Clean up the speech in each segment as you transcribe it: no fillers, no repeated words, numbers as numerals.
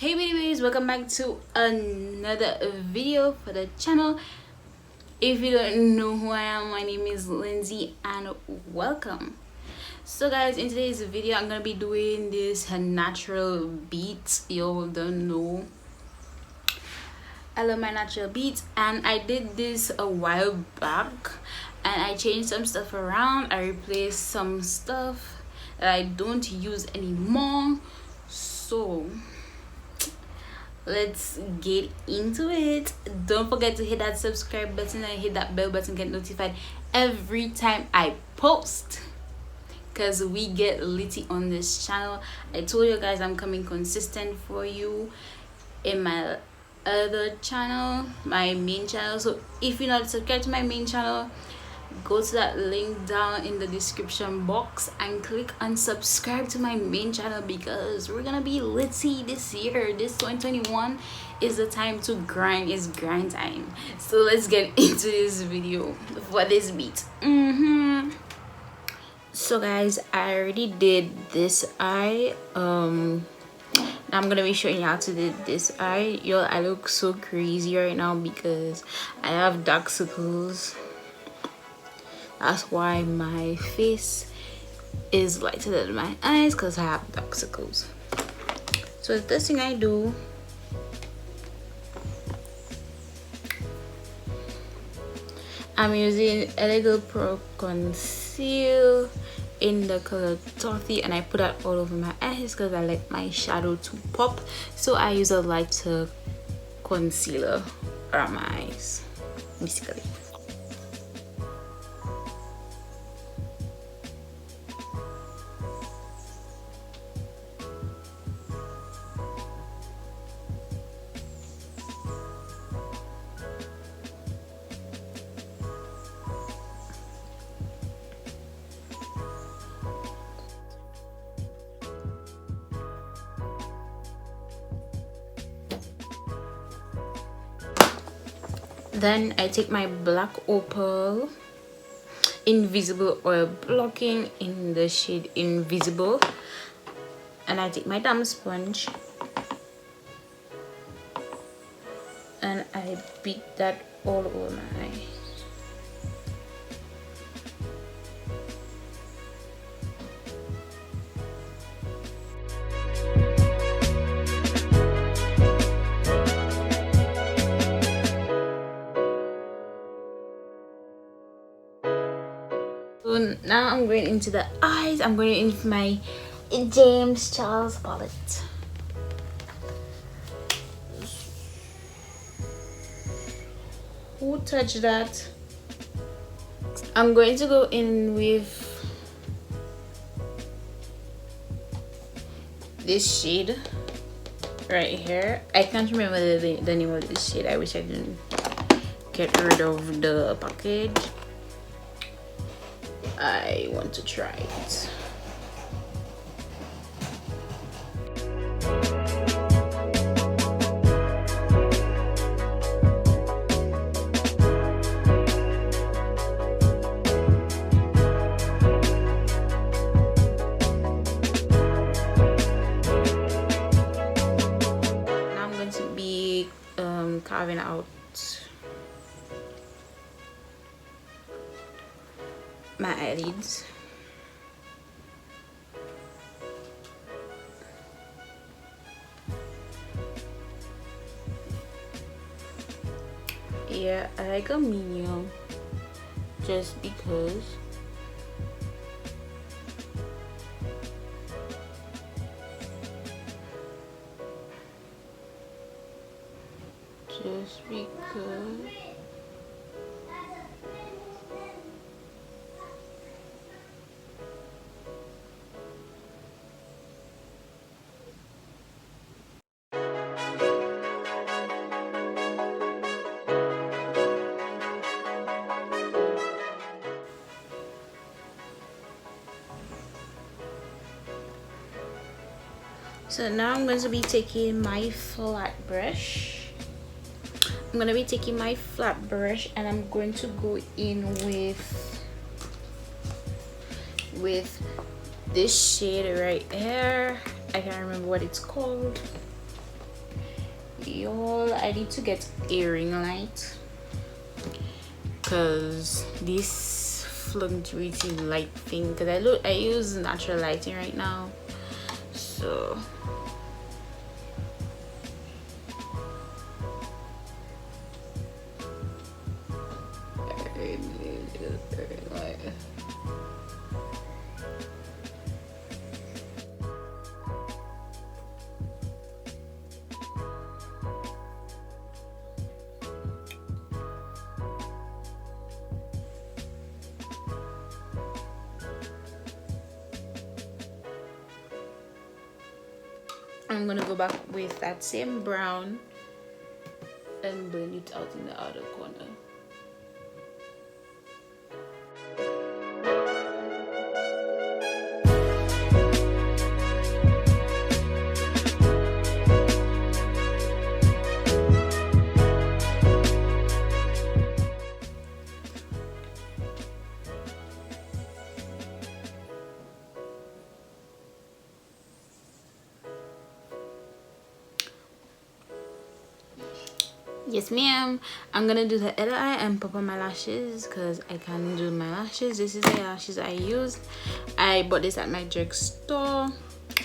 Hey babies, welcome back to another video for the channel. If you don't know who I am, my name is Lindsay and welcome. So guys, in today's video I'm gonna be doing this natural beats. You don't know, I love my natural beats, and I did this a while back and I changed some stuff around. I replaced some stuff that I don't use anymore. So let's get into it. Don't forget to hit that subscribe button and hit that bell button, get notified every time I post, because we get litty on this channel. I told you guys I'm coming consistent for you in my other channel, my main channel. So if you're not subscribed to my main channel, go to that link down in the description box and click on subscribe to my main channel, because we're gonna be litty this year. This 2021 is the time to grind. It's grind time. So let's get into this video for this beat. So guys, I already did this eye. I'm gonna be showing you how to do this eye. Yo, I look so crazy right now because I have dark circles. That's why my face is lighter than my eyes, because I have dark circles. So the first thing I do, I'm using Elegant Pro Conceal in the color Toffee, and I put that all over my eyes because I like my shadow to pop. So I use a lighter concealer around my eyes, basically. Then I take my black opal invisible oil blocking in the shade Invisible, and I take my damp sponge and I beat that all over my eye. So now I'm going into the eyes. I'm going into my James Charles palette. Who touched that? I'm going to go in with this shade right here. I can't remember the name of this shade. I wish I didn't get rid of the package. I want to try it. Now I'm going to be carving out my eyelids. Yeah, I like a medium just because So now I'm going to be taking my flat brush. I'm going to be taking my flat brush and I'm going to go in with this shade right here. I can't remember what it's called. y'all, I need to get a ring light because this fluctuating light thing, because I use natural lighting right now, so I'm gonna go back with that same brown and blend it out in the outer corner. Yes ma'am, I'm gonna do the other eye and pop on my lashes because I can do my lashes. This is the lashes I used. I bought this at my drugstore,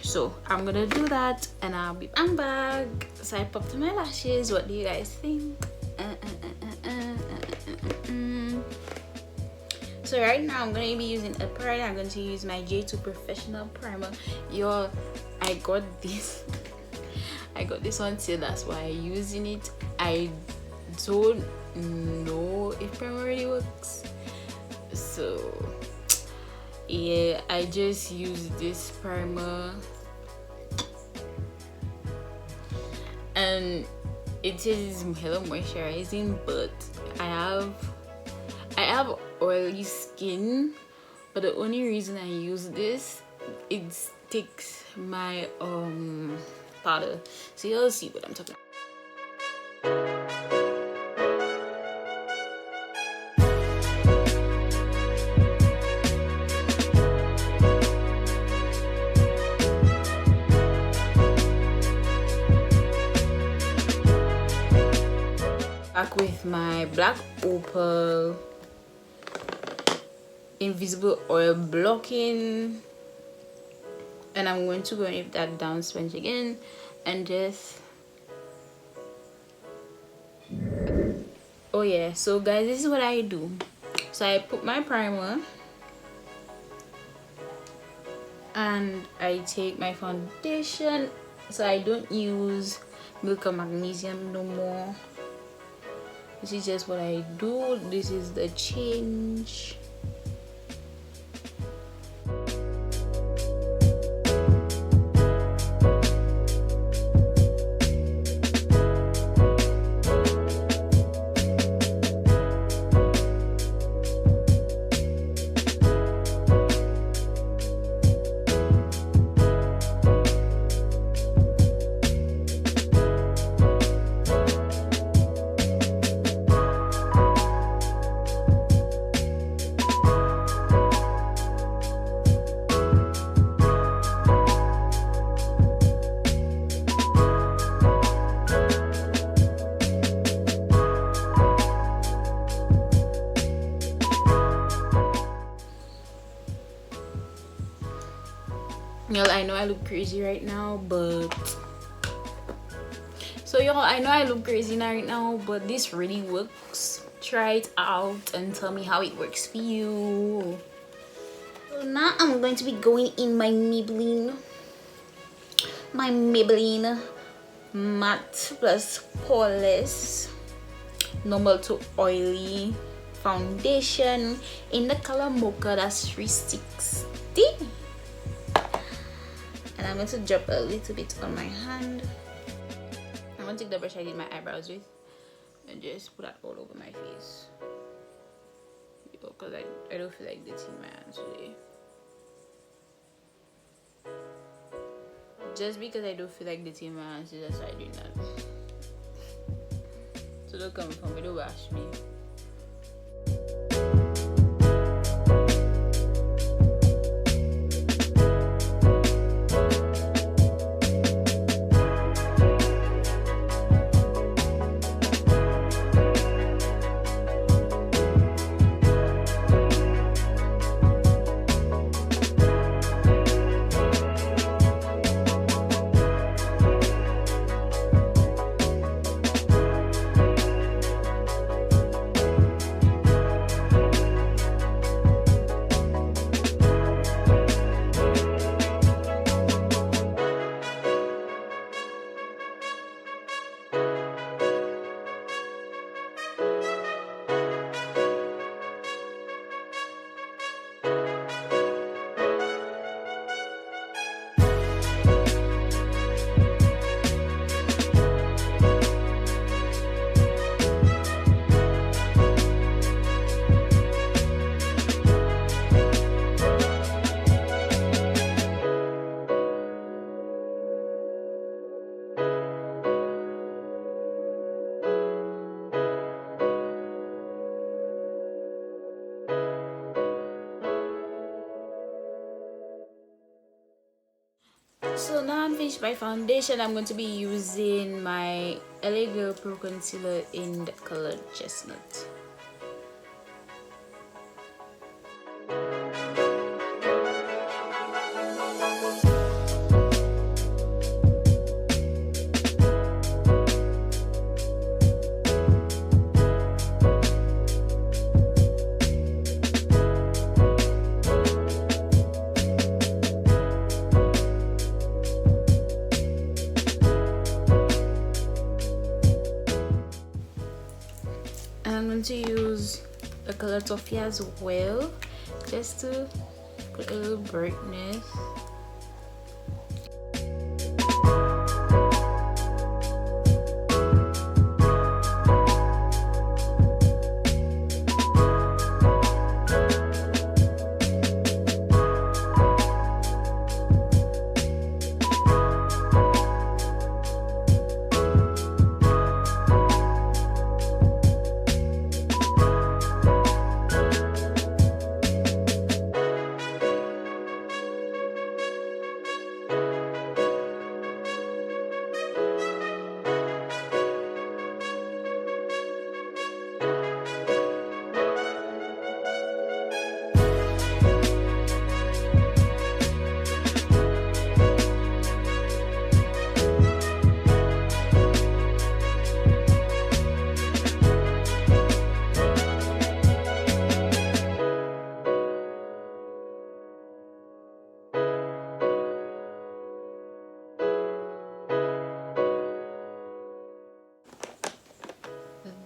so I'm gonna do that and I'll be back. So I popped my lashes. What do you guys think? So right now I'm gonna be using a primer. I'm going to use my J2 Professional Primer. Yo, I got this on sale, that's why I'm using it. I don't know if primer really works, so yeah, I just use this primer and it is hella moisturizing, but I have oily skin, but the only reason I use this, it sticks my powder, so you'll see what I'm talking about. Back with my black opal invisible oil blocking, and I'm going to go in with that down sponge again and just, oh yeah, so guys, this is what I do. So I put my primer and I take my foundation. So I don't use milk or magnesium no more. This is just what I do. This is the change. Y'all, I know I look crazy right now, but so y'all, I know I look crazy right now, but this really works. Try it out and tell me how it works for you. So now I'm going to be going in my Maybelline matte plus poreless normal to oily foundation in the color mocha. That's 360. And I'm going to drop a little bit on my hand. I'm going to take the brush I did my eyebrows with and just put that all over my face, because I don't feel like dirtying my hands today. Just because I don't feel like dirtying my hands, that's why I do that. So don't come for me, don't wash me. So now I'm finished my foundation. I'm going to be using my LA Girl Pro Concealer in the color Chestnut. I'm going to use the color Toffee as well, just to put a little brightness.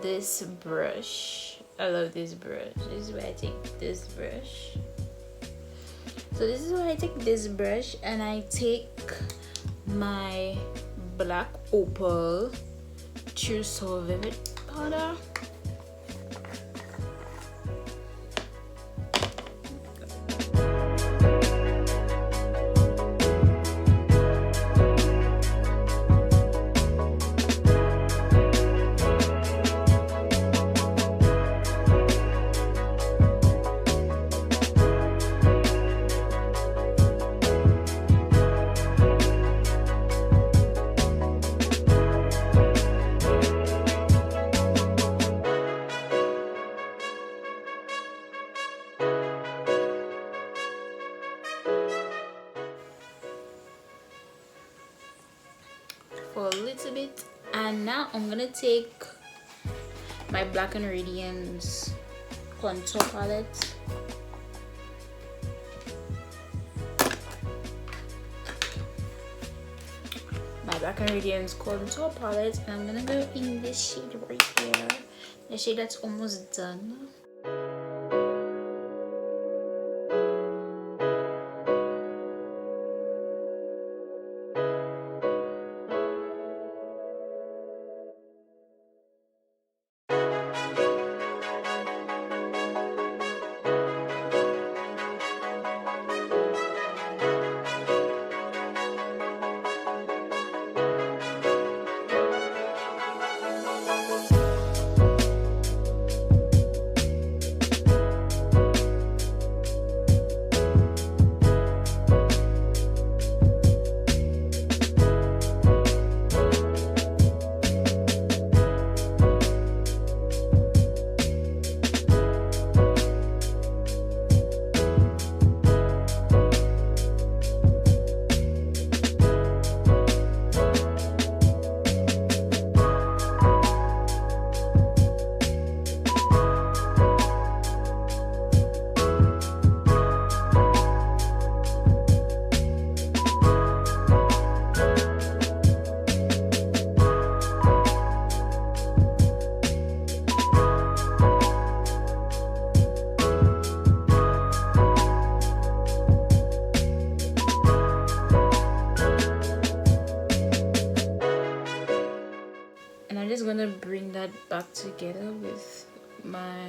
This brush, I love this brush. This is where I take this brush. So this is where I take this brush, and I take my black opal True Soul Vivid powder. For a little bit, and now I'm gonna take my Black and Radiance contour palette. My Black and Radiance contour palette, and I'm gonna go in this shade right here, the shade that's almost done. Just gonna bring that back together with my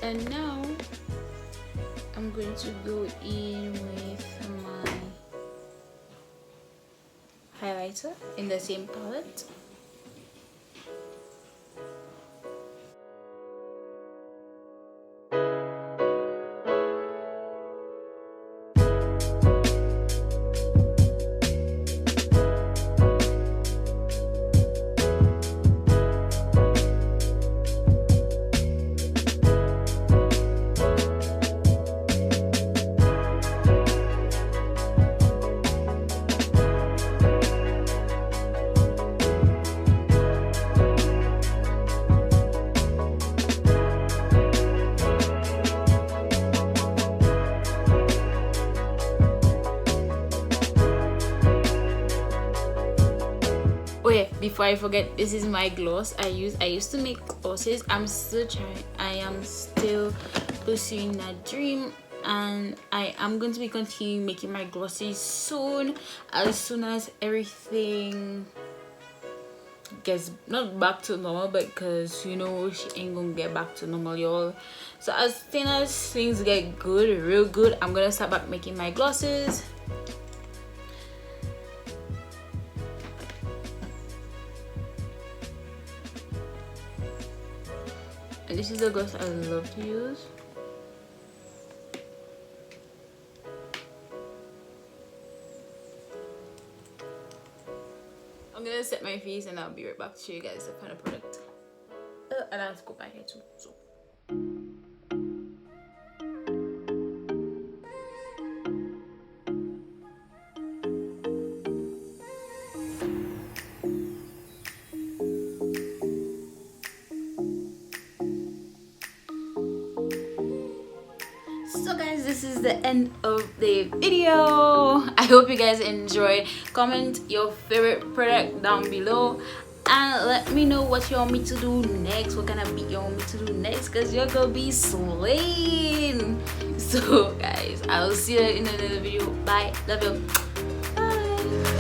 and now I'm going to go in with highlighter in the same palette. Oh yeah, before I forget, this is my gloss I used to make glosses. I am still pursuing that dream, and I am going to be continuing making my glosses soon as everything gets not back to normal, but because you know she ain't gonna get back to normal, y'all. So as soon as things get good, real good, I'm gonna start back making my glosses. And this is the gloss I love to use. I'm gonna set my face and I'll be right back to show you guys the final product. And I'll scoop my hair too. So. So guys, this is the end of the video. I hope you guys enjoyed. Comment your favorite product down below and let me know what you want me to do next, what kind of beat you want me to do next, because you're gonna be slaying. So guys, I'll see you in another video. Bye, love you, bye.